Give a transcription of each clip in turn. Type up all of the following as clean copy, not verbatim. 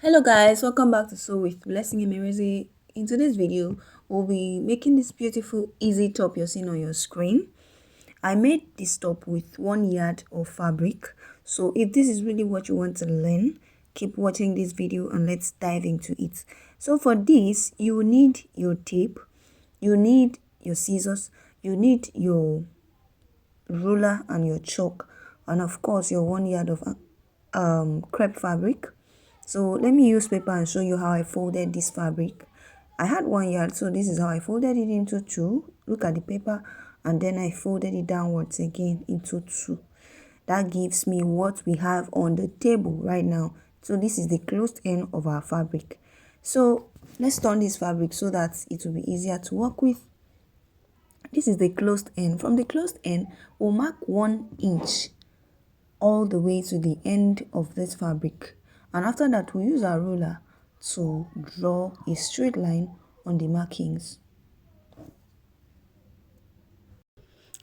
Hello guys, welcome back to Sew with Blessing Emerezi. In today's video, we'll be making this beautiful easy top you're seeing on your screen. I made this top with 1 yard of fabric. So if this is really what you want to learn, keep watching this video and let's dive into it. So for this, you will need your tape, you need your scissors, you need your ruler and your chalk, and of course your 1 yard of crepe fabric. So let me use paper and show you how I folded this fabric. I had 1 yard, so this is how I folded it into two. Look at the paper, and then I folded it downwards again into two. That gives me what we have on the table right now. So this is the closed end of our fabric. So let's turn this fabric so that it will be easier to work with. This is the closed end. From the closed end, we'll mark 1 inch all the way to the end of this fabric, and after that we'll use our ruler to draw a straight line on the markings.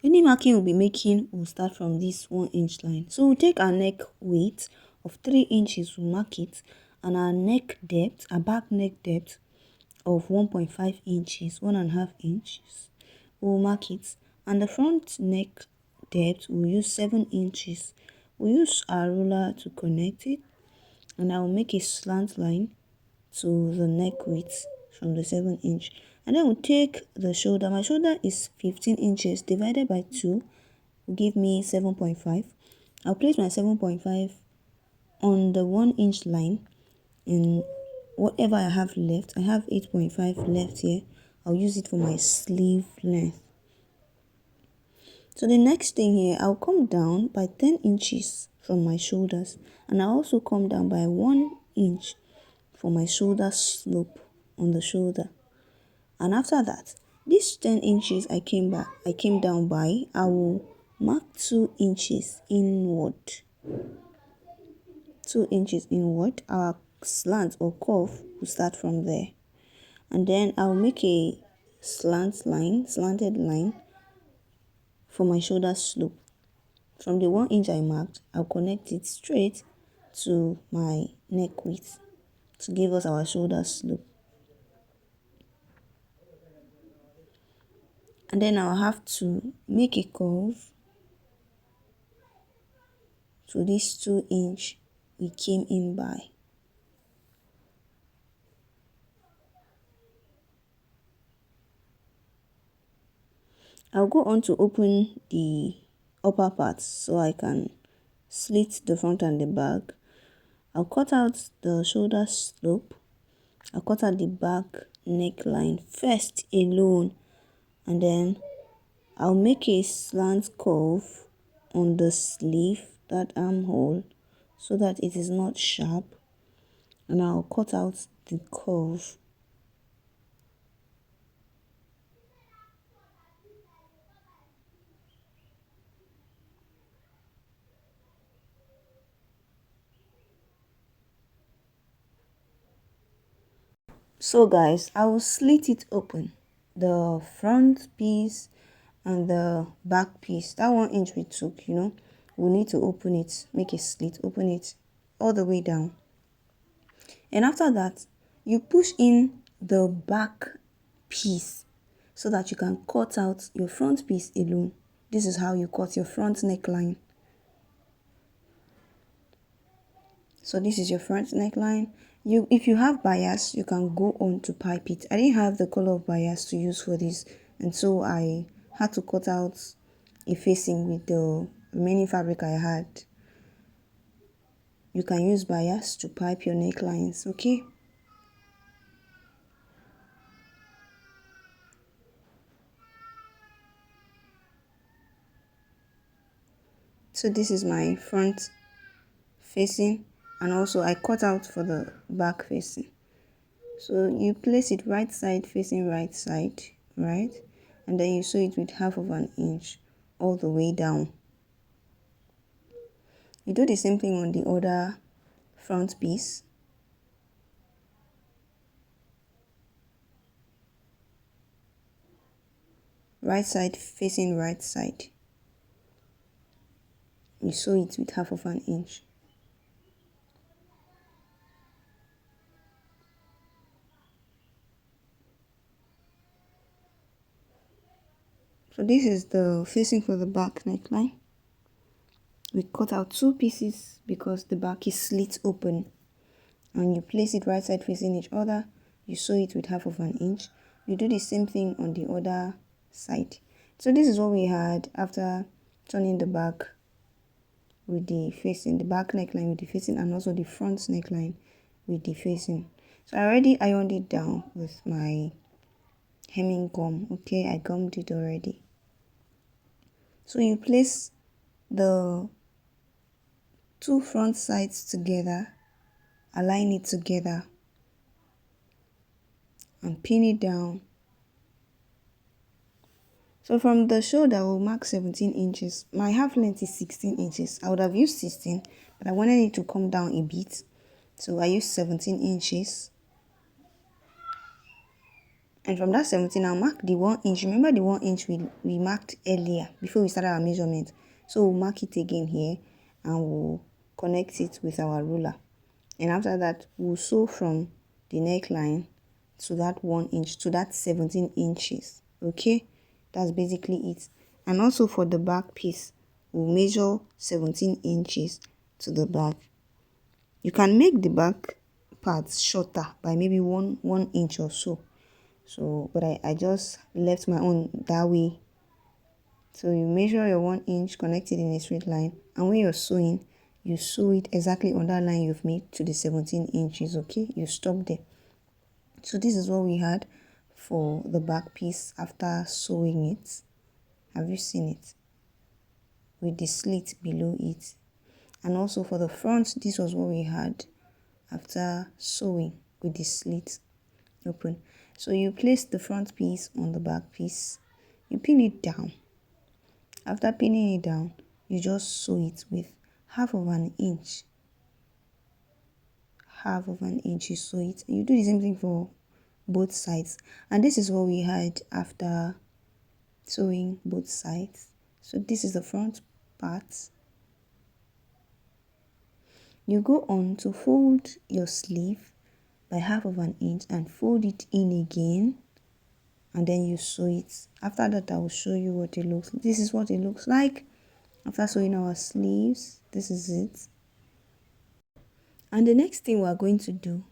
Any marking we'll be making will start from this 1 inch line. So we'll take our neck width of 3 inches, we'll mark it, and our neck depth, our back neck depth of 1.5 inches, 1.5 inches, we'll mark it, and the front neck depth we'll use 7 inches. We'll use our ruler to connect it, and I'll make a slant line to the neck width from the 7 inch, and then we'll take the shoulder. My shoulder is 15 inches divided by 2 will give me 7.5. I'll place my 7.5 on the 1 inch line, and whatever I have left, I have 8.5 left here, I'll use it for my sleeve length. So the next thing here, I'll come down by 10 inches from my shoulders, and I'll also come down by 1 inch for my shoulder slope on the shoulder. And after that, this 10 inches I came down by, I will mark 2 inches inward. 2 inches inward, our slant or curve will start from there. And then I'll make a slanted line for my shoulder slope. From the 1 inch I marked, I'll connect it straight to my neck width to give us our shoulder slope. And then I'll have to make a curve to this 2 inch we came in by. I'll go on to open the upper part so I can slit the front and the back. I'll cut out the shoulder slope. I'll cut out the back neckline first alone, and then I'll make a slant curve on the sleeve, that armhole, so that it is not sharp, and I'll cut out the curve. So guys, I will slit it open, the front piece and the back piece. That 1 inch we took, we need to open it, make a slit, open it all the way down. And after that, you push in the back piece so that you can cut out your front piece alone. This is how you cut your front neckline. So this is your front neckline. If you have bias, you can go on to pipe it. I didn't have the color of bias to use for this, and so I had to cut out a facing with the remaining fabric I had. You can use bias to pipe your necklines, okay? So this is my front facing, and also I cut out for the back facing. So you place it right side facing right side, right? And then you sew it with 1/2 inch all the way down. You do the same thing on the other front piece. Right side facing right side. You sew it with 1/2 inch. So this is the facing for the back neckline. We cut out 2 pieces because the back is slit open, and you place it right side facing each other. You sew it with 1/2 inch. You do the same thing on the other side. So this is what we had after turning the back with the facing, the back neckline with the facing, and also the front neckline with the facing. So I already ironed it down with my hemming gum. Okay, I gummed it already. So you place the 2 front sides together, align it together, and pin it down. So from the shoulder, we'll mark 17 inches. My half length is 16 inches. I would have used 16, but I wanted it to come down a bit. So I used 17 inches. And from that 17, I'll mark the 1 inch. Remember the 1 inch we marked earlier before we started our measurement. So we'll mark it again here and we'll connect it with our ruler. And after that, we'll sew from the neckline to that 1 inch, to that 17 inches. Okay, that's basically it. And also for the back piece, we'll measure 17 inches to the back. You can make the back parts shorter by maybe one inch or so. But I just left my own that way. So you measure your 1 inch, connect it in a straight line, and when you're sewing, you sew it exactly on that line you've made to the 17 inches. Okay, you stop there. So this is what we had for the back piece after sewing it. Have you seen it? With the slit below it. And also for the front, this was what we had after sewing with the slit open. So you place the front piece on the back piece, you pin it down. After pinning it down, you just sew it with 1/2 inch. 1/2 inch, you sew it. You do the same thing for both sides. And this is what we had after sewing both sides. So this is the front part. You go on to fold your sleeve by 1/2 inch and fold it in again, and then you sew it. After that, I will show you what it looks like. This is what it looks like after sewing our sleeves. This is it. And the next thing we are going to do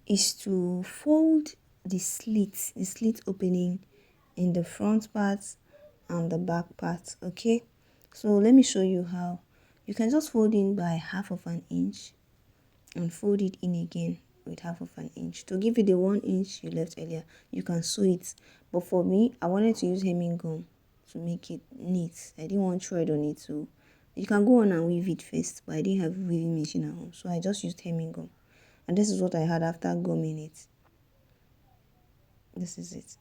is to fold the slit opening in the front part and the back part. Okay, so let me show you how. You can just fold in by 1/2 inch and fold it in again with 1/2 inch to give you the 1 inch you left earlier. You can sew it, but for me, I wanted to use hemming gum to make it neat. I didn't want thread on it, so you can go on and weave it first, but I didn't have a weaving machine at home, so I just used hemming gum. And this is what I had after gumming it. This is it.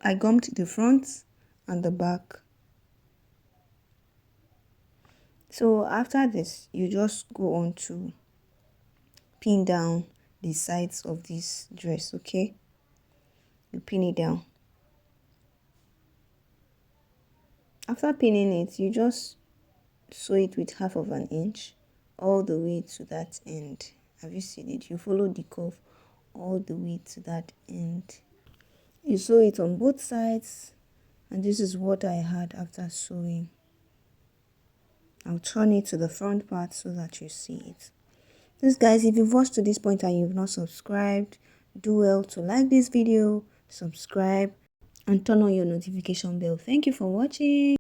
I gummed the front and the back. So after this, you just go on to pin down the sides of this dress. Okay, you pin it down. After pinning it, you just sew it with 1/2 inch all the way to that end. Have you seen it? You follow the curve all the way to that end. You sew it on both sides, and this is what I had after sewing. I'll turn it to the front part so that you see it. Please guys, if you've watched to this point and you've not subscribed, do well to like this video, subscribe, and turn on your notification bell. Thank you for watching.